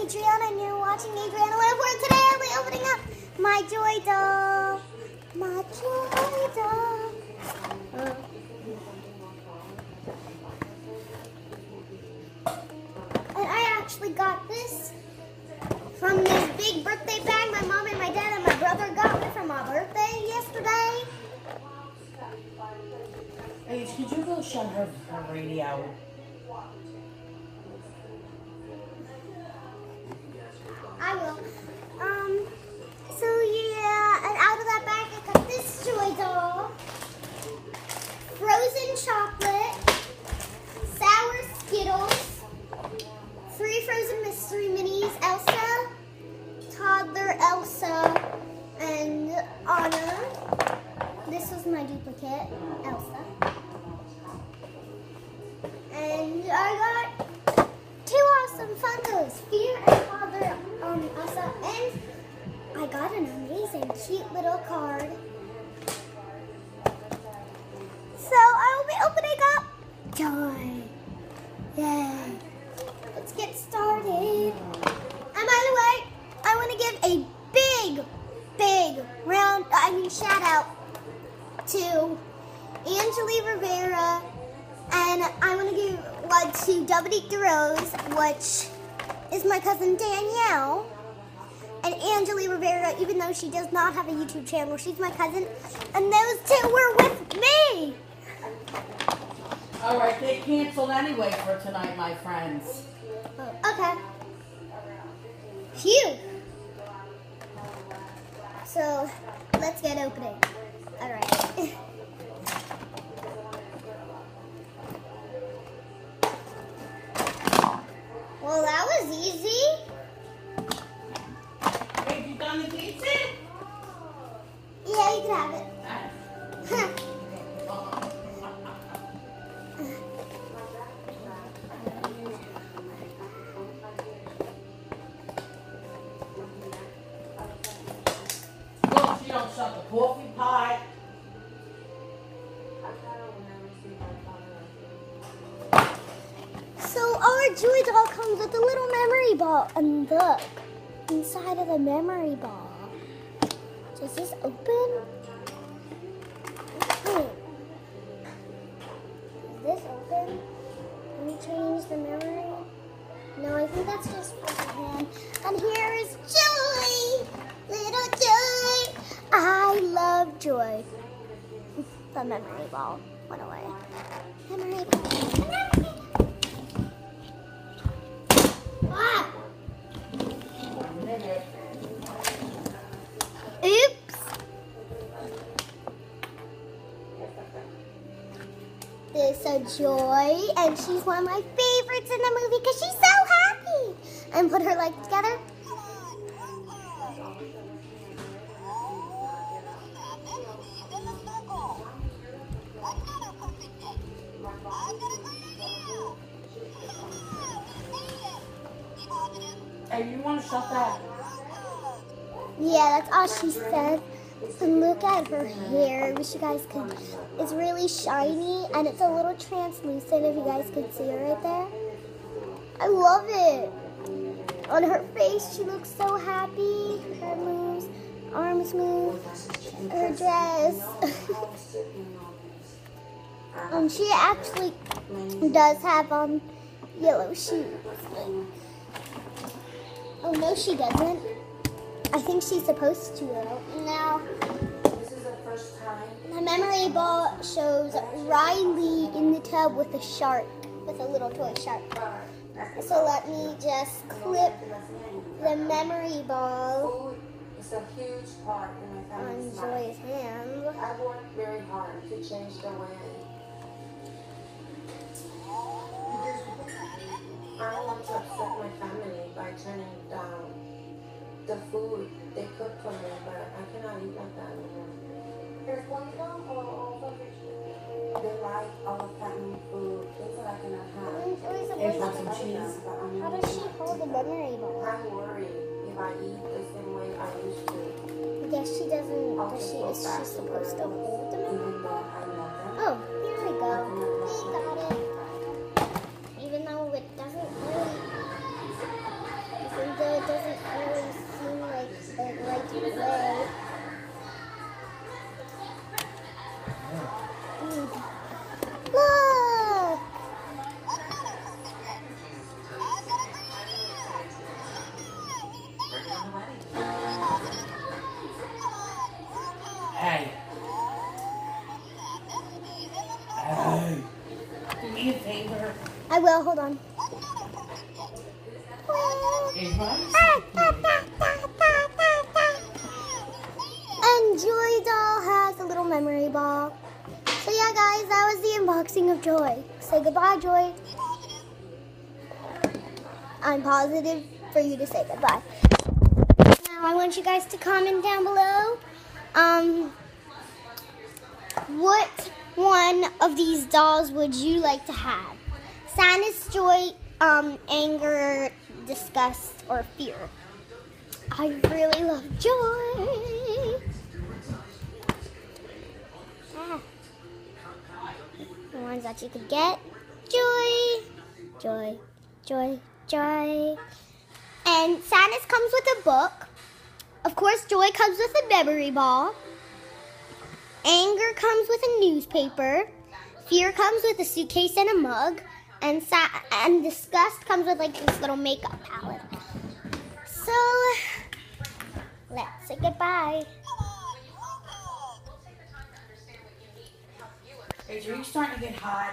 Adriana and you're watching Adriana Live, where today I'll be opening up my Joy doll. My Joy doll. And I actually got this from this big birthday bag my mom and my dad and my brother got me for my birthday yesterday. Hey, could you go shut her radio? I will. So yeah, and out of that bag I got this Joy doll, frozen chocolate, sour Skittles, 3 frozen mystery minis, Elsa, toddler Elsa, and Anna. This was my duplicate, Elsa. And I got 2 awesome Funkos, Fear and Toddler Elsa, and I got an amazing, cute little card. So I will be opening up Joy. Yay. Let's get started. And by the way, I want to give a big shout out to Angeli Rivera, and I want to give one to Dominique DeRose, which is my cousin Danielle, and Angeli Rivera, even though she does not have a YouTube channel, she's my cousin, and those 2 were with me. All right, they canceled anyway for tonight, my friends. Oh, okay. Phew. So, let's get opening. All right. Well, that was easy. Have you done the pizza? Yeah, you can have it. Well, she don't shut the coffee pot. So our Joy doll comes with a little memory ball, and look, inside of the memory ball. Does this open? Is this open? Can we change the memory? No, I think that's just for the hand. And here is Joy, little Joy. I love Joy. The memory ball went away. Memory ball. Ah! Oops. This is a Joy, and she's one of my favorites in the movie because she's so happy. And put her legs together. Hey, you want to shut that? Yeah, that's all she said. And look at her hair. I wish you guys could. It's really shiny and it's a little translucent if you guys could see her right there. I love it. On her face, she looks so happy. Her moves, arms move, her dress. She actually does have on yellow shoes. Oh, no, she doesn't. I think she's supposed to, though. Now, This is the first time. the memory ball shows Riley in the tub with a shark, with a little toy shark. So let me just clip the memory ball It's a huge part in my on family's life. Joy's hand. I've worked very hard to change the way I don't want to upset my family by turning down the food they cook for me, but I cannot eat like that anymore. They like all the family food, things that I cannot have. Hey, want some cheese? How does she hold the memory ball? I'm worried if I eat the same way I used to, I guess she doesn't. Does she? Is she supposed to hold the memory even though I love them. Oh, here we go. We got it. Even though it doesn't really. Isn't it doesn't really seem like the right way. Look! Hey. Hey. Do me a favor. I will, hold on. Is Riley And Joy Doll has a little memory ball. So yeah, guys, that was the unboxing of Joy. Say goodbye, Joy. I'm positive for you to say goodbye. Now I want you guys to comment down below. What one of these dolls would you like to have? Sadness, joy, anger, disgust, or fear? I really love Joy. The ones that you could get. Joy, joy, joy, joy. And Sadness comes with a book. Of course, Joy comes with a memory ball. Anger comes with a newspaper. Fear comes with a suitcase and a mug. And disgust comes with like this little makeup palette. So, let's say goodbye. Are you starting to get hot?